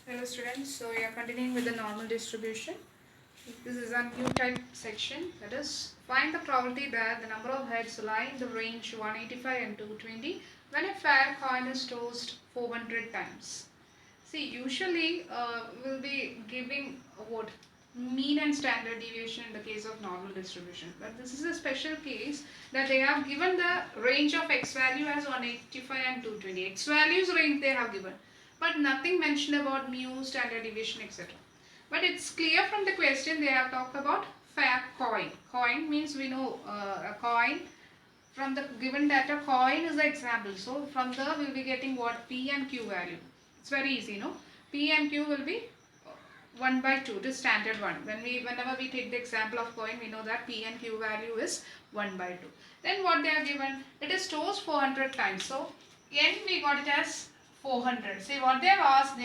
Hello students, so we are continuing with the normal distribution. This is a new type section, that is find the probability that the number of heads lie in the range 185 and 220 when a fair coin is tossed 400 times. See, usually we'll be giving what mean and standard deviation in the case of normal distribution, but this is a special case that they have given the range of x value as 185 and 220. X values range they have given, but nothing mentioned about mu, standard deviation, etc. But it's clear from the question they have talked about fair coin. Coin means we know a coin. From the given data, coin is the example. So from there we'll be getting what P and Q value. It's very easy, no? P and Q will be 1 by 2, this standard one. Whenever we take the example of coin, we know that P and Q value is 1 by 2. Then what they are given, it is tossed 400 times. So N we got it as 400. See what they have asked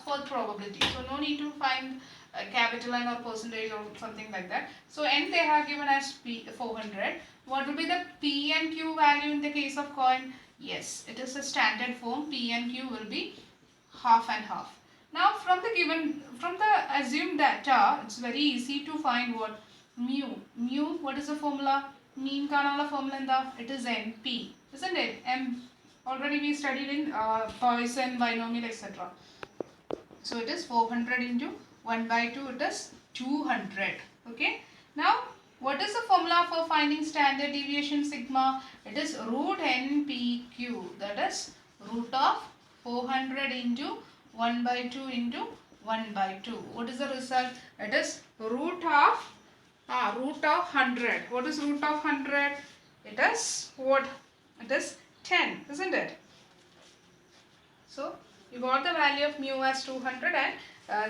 for probability. So no need to find a capital N or percentage or something like that. So N they have given as P 400. What will be the P and Q value in the case of coin? Yes, it is a standard form. P and Q will be half and half. Now from the assumed data, it's very easy to find what mu. Mu, what is the formula? Mean കാണാനുള്ള formula എന്താ? It is NP, isn't it? M. Already we studied in Poisson, binomial, etc. So it is 400 into 1 by 2, it is 200. Okay. Now what is the formula for finding standard deviation sigma? It is root NPQ, that is root of 400 into 1 by 2 into 1 by 2. What is the result? It is root of 100. What is root of 100? It is what? It is 10, isn't it? So you got the value of mu as 200 and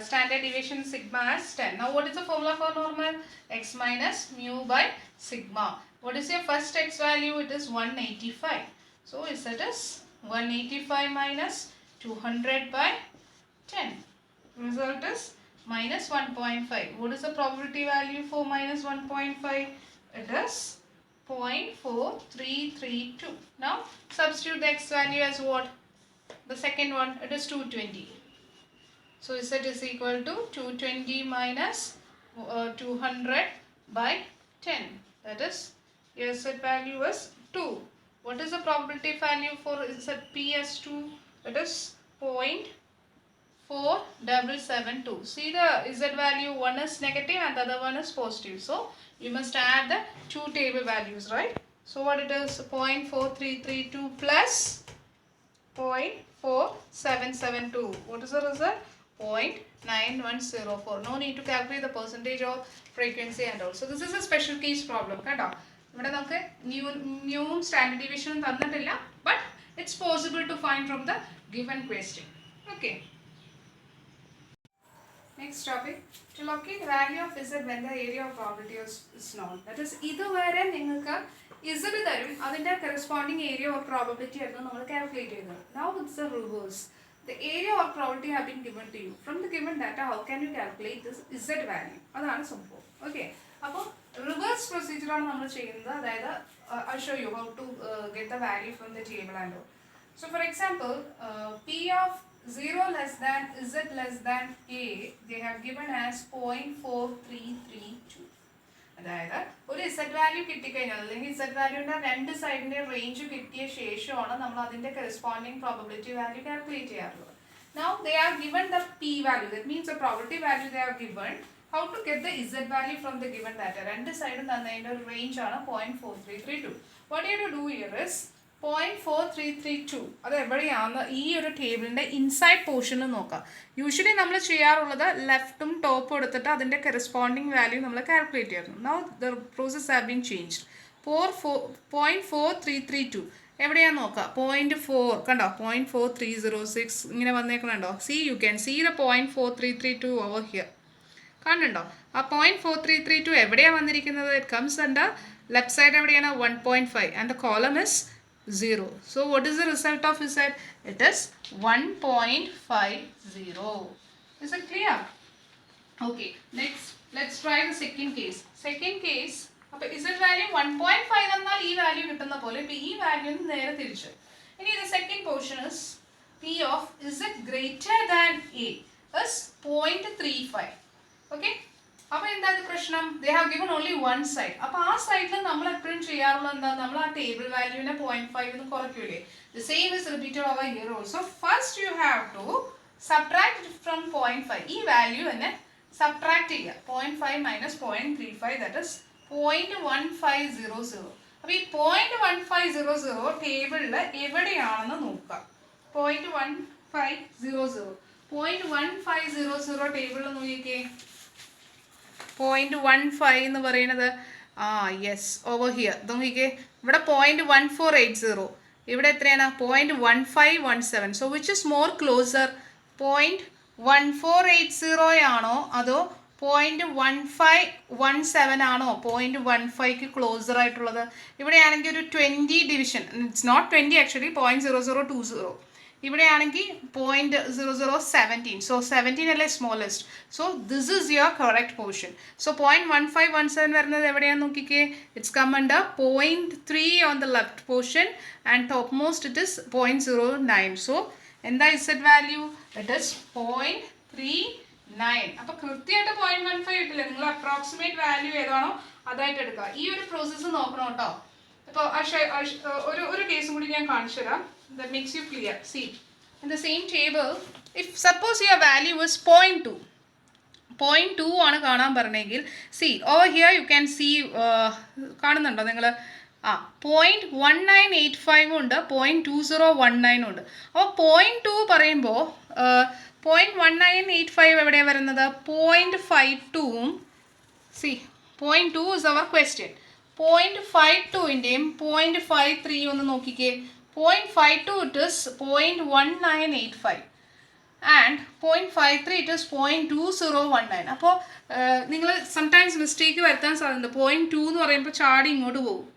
standard deviation sigma as 10. Now what is the formula for normal? X minus mu by sigma. What is your first x value? It is 185. So it is 185 minus 200 by 10. Result is minus 1.5. What is the probability value for minus 1.5? It is 0.4332. Now substitute the x value as what? The second one, it is 220. So Z is equal to 220 minus 200 by 10. That is, your Z value is 2. What is the probability value for ZP as 2? It is 0.4772. See the Z value, one is negative and the other one is positive. So you must add the two table values, right? So what it is? 0.4332 plus 0.4772. What is the result? 0.9104. No need to calculate the percentage of frequency and all. So this is a special case problem. ഇവിടെ നമുക്ക് ന്യൂവും standard ഡീവിയേഷനും തന്നിട്ടില്ല, but it's possible to find from the given question. Okay. Next topic, to locate the value of Z when the area of probability is known. That is, ഇതുവരെ നിങ്ങൾക്ക് Z തരും, അതിൻ്റെ corresponding area or probability ആയിരുന്നു നമ്മൾ calculate ചെയ്യുന്നത്. Now it's the reverse. The area or probability have been given to you. From the given data, how can you calculate this Z value? അതാണ് സംഭവം. Okay. അപ്പോൾ reverse procedure ആണ് നമ്മൾ ചെയ്യുന്നത്. അതായത് I'll show you how to get the value from the table and all. So for example, P of 0 less than Z less than A, they have given as 0.4332. അതായത് ഒരു Z value കിട്ടിക്കഴിഞ്ഞാൽ അല്ലെങ്കിൽ Z വാല്യൂവിൻ്റെ രണ്ട് സൈഡിൻ്റെ range കിട്ടിയ ശേഷമാണ് നമ്മൾ അതിൻ്റെ corresponding probability value calculate ചെയ്യാറുള്ളത്. Now they have given the P value, that means the probability value they have given. How to get the Z value from the given data? രണ്ട് സൈഡും തന്നതിൻ്റെ ഒരു range ആണ് 0.4332. What you have to do here is 0.4332 അത് എവിടെയാണെന്ന് ഈ ഒരു ടേബിളിൻ്റെ inside പോർഷനിൽ നോക്കാം. യൂഷ്വലി നമ്മൾ ചെയ്യാറുള്ളത് ലെഫ്റ്റും ടോപ്പും എടുത്തിട്ട് അതിൻ്റെ കറസ്പോണ്ടിങ് വാല്യൂ നമ്മൾ കാൽക്കുലേറ്റ് ചെയ്യാറുണ്ട്. Now the process have been changed. 0.4332 എവിടെയാണെന്ന് നോക്കാം. 0.4 കണ്ടോ, 0.4306 ഇങ്ങനെ വന്നേക്കണുണ്ടോ? See you can see the 0.4332 over here. കാണുന്നുണ്ടോ? ആ 0.4332 എവിടെയാണ് വന്നിരിക്കുന്നത്? It comes under left side എവിടെയാണ്? 1.5 and the column is 0. So what is the result of Z? It is 1.50. Is it clear? Okay, next let's try the second case. Second case, അപ്പോൾ Z value 1.5 എന്നാൽ ഈ value കിട്ടുന്ന പോലെ ഇപ്പോൾ ഈ value നേരെ തിരിച്ച്. ഇനി the second portion is P of Z greater than A. is 0.35. Okay. അപ്പോൾ എന്താ പ്രശ്നം? They have given only one side. അപ്പോൾ ആ സൈഡിൽ നമ്മൾ എപ്പോഴും ചെയ്യാറുള്ളത് എന്താ? നമ്മൾ ആ ടേബിൾ വാല്യൂവിനെ 0.5 എന്ന് കുറയ്ക്കൂലേ? The same is repeated over here also. First you have to subtract it from 0.5. ഈ വാല്യൂ തന്നെ സബ്ട്രാക്ട് ചെയ്യുക. 0.5 മൈനസ് 0.35 that is 0.1500. അപ്പോൾ ഈ 0.1500 ടേബിളിൽ എവിടെയാണെന്ന് നോക്കുക. 0.1500 0.1500 ടേബിളിൽ നോക്കിക്കേ. 0.15 എന്ന് പറയുന്നത് യെസ് ഓവർ ഹിയർ നോക്കിക്കേ. ഇവിടെ 0.1480, ഇവിടെ എത്രയാണ്? 0.1517. So which is more closer? 0.1480 ആണോ അതോ 0.1517 ആണോ 0.15ക്ക് ക്ലോസർ ആയിട്ടുള്ളത്? ഇവിടെയാണെങ്കിൽ ഒരു 20 ഡിവിഷൻ, ഇറ്റ്സ് നോട്ട് 20 ആക്ച്വലി, 0.0020. ഇവിടെയാണെങ്കിൽ 0.0017. സോ 17 അല്ലേ smallest. So this is your correct portion. So 0.1517 വരുന്നത് എവിടെയാണെന്ന് നോക്കിക്കേ. It's come under 0.3 on the left portion and top most it is 0.09. So എന്താ ഇസഡ് വാല്യൂ? It is 0.39. അപ്പോൾ കൃത്യമായിട്ട് 0.15 കിട്ടില്ല. നിങ്ങൾ അപ്രോക്സിമേറ്റ് വാല്യൂ ഏതാണോ അതായിട്ട് എടുക്കുക. ഈ ഒരു പ്രോസസ്സ് നോക്കണം കേട്ടോ. ഇപ്പോൾ ഒരു കേസും കൂടി ഞാൻ കാണിച്ചു തരാം. That makes you clear. See, in the same table, if suppose your value is 0.2 ആണ് കാണാൻ പറഞ്ഞെങ്കിൽ, see over here you can see കാണുന്നുണ്ടോ നിങ്ങൾ? 0.1985 ഉണ്ട്, 0.2019 ഉണ്ട്. അപ്പോൾ 0.2 പറയുമ്പോൾ 0.1985 എവിടെയാണ് വരുന്നത്? 0.52ഉം see 0.2 is our question. 0.52ൻ്റെയും 0.53 ഒന്ന് നോക്കിക്കേ. 0.52 it is 0.1985 and 0.53 it is 0.2019. അപ്പോൾ നിങ്ങൾ സംടൈംസ് മിസ്റ്റേക്ക് വരുത്താൻ സാധ്യത. 0.2 എന്ന് പറയുമ്പോൾ ചാടി ഇങ്ങോട്ട് പോകും.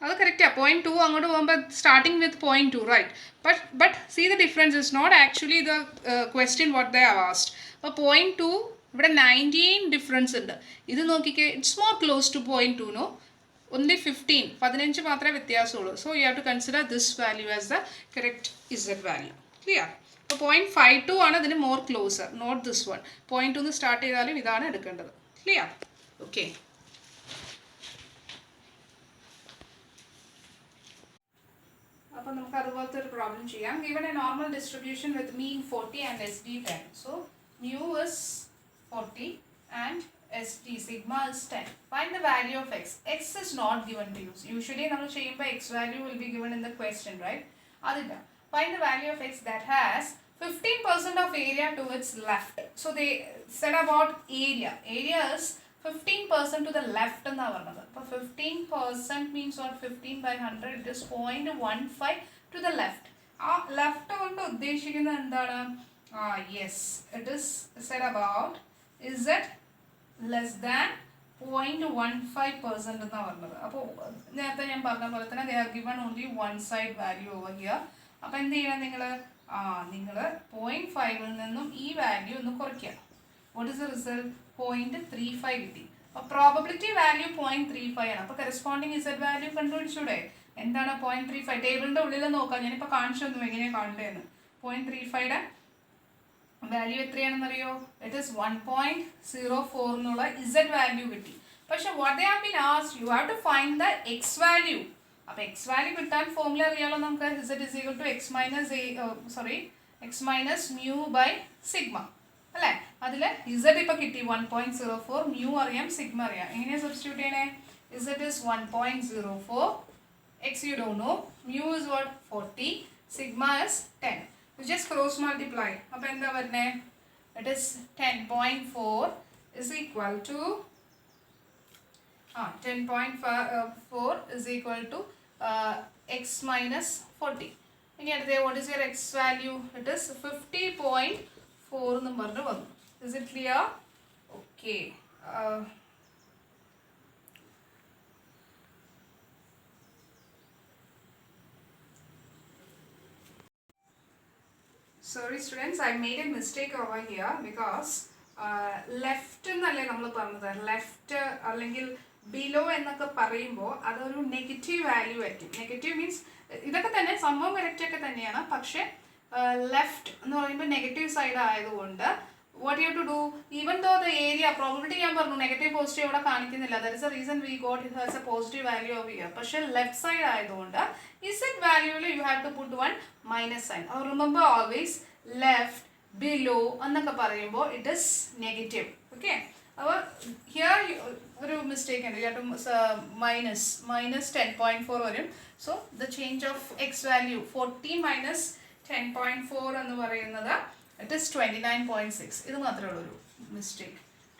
അത് കറക്റ്റാണ്. 0.2 അങ്ങോട്ട് പോകുമ്പോൾ starting with 0.2 right. But see the difference is not actually the question what they have asked. അപ്പോൾ 0.2 ഇവിടെ 19 ഡിഫറൻസ് ഉണ്ട്. ഇത് നോക്കിക്കേ, it's more close to 0.2 no. only 15 മാത്രമേ വ്യത്യാസമുള്ളൂ. So you have to consider this value as the correct Z value. Clear? അപ്പോൾ 0.52 ആണ് അതിന് more closer, not this one. 0.2 start ചെയ്താലും ഇതാണ് എടുക്കേണ്ടത്. ക്ലിയർ? ഓക്കെ. അപ്പോൾ നമുക്ക് അതുപോലത്തെ ഒരു പ്രോബ്ലം ചെയ്യാം. Given A normal distribution with mean 40 and SD 10. So mu is 40 and SD sigma is 10. Find the value of x. X is not given to you. Usually നമ്മൾ ചെയ്യുമ്പോൾ x value will be given in the question, right? അതില്ല. Find the value of x that has 15% of area to its left. So they said about area. Area is 15% to the left എന്നാണ് പറഞ്ഞത്. അപ്പോൾ 15% means what? 15 by 100 it is 0.15 to the left. ആ left കൊണ്ട് ഉദ്ദേശിക്കുന്നത് എന്താണ്? Yes, it is said about is it less than 0.15% എന്നാണ് പറഞ്ഞത്. അപ്പോൾ നേരത്തെ ഞാൻ പറഞ്ഞ പോലെ തന്നെ they are given only one side value over here. അപ്പോൾ എന്ത് ചെയ്യണം നിങ്ങൾ? നിങ്ങൾ 0.5ൽ നിന്നും ഈ വാല്യൂ ഒന്ന് കുറയ്ക്കുക. What is the result? 0.35 കിട്ടി. അപ്പോൾ പ്രോബബിലിറ്റി വാല്യൂ 0.35 ആണ്. അപ്പോൾ കറസ്പോണ്ടിങ് ഇസഡ് വാല്യൂ കണ്ടുപിടിച്ചൂടെ? എന്താണ് 0.35? ടേബിളിൻ്റെ ഉള്ളിൽ നോക്കാം. ഞാനിപ്പോൾ കാണിച്ചു തന്നു എങ്ങനെയാണ് കാണേണ്ടതെന്ന്. 0.35യുടെ വാല്യൂ എത്രയാണെന്നറിയോ? ഇറ്റ് ഇസ് 1.04 എന്നുള്ള ഇസഡ് വാല്യൂ കിട്ടി. പക്ഷെ what they have been asked, you have to find the X value. അപ്പോൾ എക്സ് വാല്യൂ കിട്ടാൻ ഫോർമുല അറിയാലോ നമുക്ക്. Z is equal to X minus mu by sigma അല്ലേ? അതിൽ ഇസഡ് ഇപ്പോൾ കിട്ടി 1.04, മ്യൂ അറിയാം, സിഗ്മ അറിയാം. എങ്ങനെയാണ് സബ്സ്റ്റിറ്റ്യൂട്ട് ചെയ്യണേ? Z is 1.04, X you don't know, mu is what 40, sigma is 10. You just cross multiply. അപ്പോൾ എന്താ വരുന്നത്? It is 10.4 is equal to 10.4 is equal to x minus 40. ഇനി അടുത്ത what is your x value? It is 50.4 എന്ന് പറഞ്ഞു വന്നു. Is it clear? Okay. Sorry students, I made a mistake over here because left എന്നല്ലേ നമ്മൾ പറഞ്ഞത്. Left അല്ലെങ്കിൽ below എന്നൊക്കെ പറയുമ്പോൾ അതൊരു നെഗറ്റീവ് വാല്യൂ ആയിരിക്കും. നെഗറ്റീവ് മീൻസ് ഇതൊക്കെ തന്നെ സംഭവം കറക്റ്റ് ഒക്കെ തന്നെയാണ്. പക്ഷേ ലെഫ്റ്റ് എന്ന് പറയുമ്പോൾ നെഗറ്റീവ് സൈഡ് ആയതുകൊണ്ട് what you have to do, even though the area probability ഞാൻ പറഞ്ഞു നെഗറ്റീവ് പോസിറ്റീവ് ഇവിടെ കാണിക്കുന്നില്ല, that is the reason we got it as a positive value over here. പക്ഷേ ലെഫ്റ്റ് സൈഡ് ആയതുകൊണ്ട് z വാല്യൂവിൽ you have to put one minus sign. Remember always left below എന്നൊക്കെ പറയുമ്പോൾ it is negative. Okay, അപ്പോൾ here ഒരു mistake ഉണ്ട്, you have to minus 10.4 വരും. So the change of x value 40 minus 10.4 എന്ന് പറയുന്നത് it is 29.6. ഇത് മാത്രമേ ഉള്ളൂ ഒരു mistake.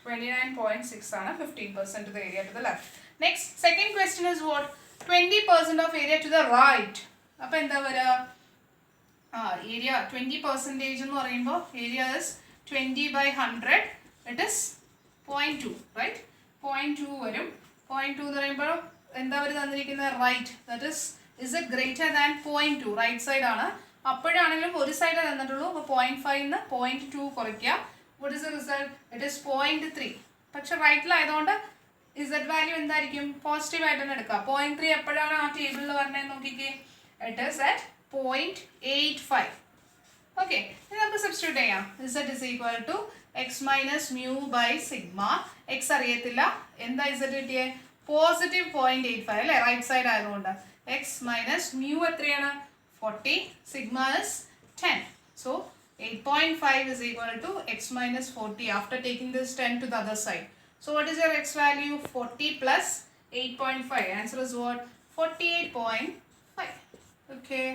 29.6 ആണ് 15% of the area to the left. Next, second question is what? 20% of area to the right. അപ്പോൾ എന്താ വരിക? Area 20% എന്ന് പറയുമ്പോൾ area is 20 by 100. It is 0.2, right? 0.2 വരും. 0.2 എന്ന് പറയുമ്പോൾ എന്താ വരും തന്നിരിക്കുന്നത്? Right. That is it greater than 0.2? Right side ആണ്. അപ്പോഴാണെങ്കിലും ഒരു സൈഡ് തന്നിട്ടുള്ളൂ. അപ്പോൾ 0.5 0.2 കുറയ്ക്കുക. What is the result? It is 0.3. പക്ഷെ റൈറ്റിലായതുകൊണ്ട് ഇസഡ് വാല്യൂ എന്തായിരിക്കും? പോസിറ്റീവ് ആയിട്ട് തന്നെ എടുക്കുക. 0.3 എപ്പോഴാണ് ആ ടേബിളിൽ പറഞ്ഞതെന്ന് നോക്കിക്കേ. It is at 0.85. ഓക്കെ, ഇനി നമുക്ക് സബ്സ്റ്റിറ്റ്യൂട്ട് ചെയ്യാം. Z is equal to X minus mu by sigma. X അറിയത്തില്ല, എന്താ ഇസഡ് കിട്ടിയേ? പോസിറ്റീവ് 0.85 അല്ലേ, റൈറ്റ് സൈഡ് ആയതുകൊണ്ട്. എക്സ് മൈനസ് മ്യൂ എത്രയാണ്? 40, sigma is 10. So 8.5 is equal to x minus 40 after taking this 10 to the other side. So what is your x value? 40 plus 8.5. Answer is what? 48.5. Okay.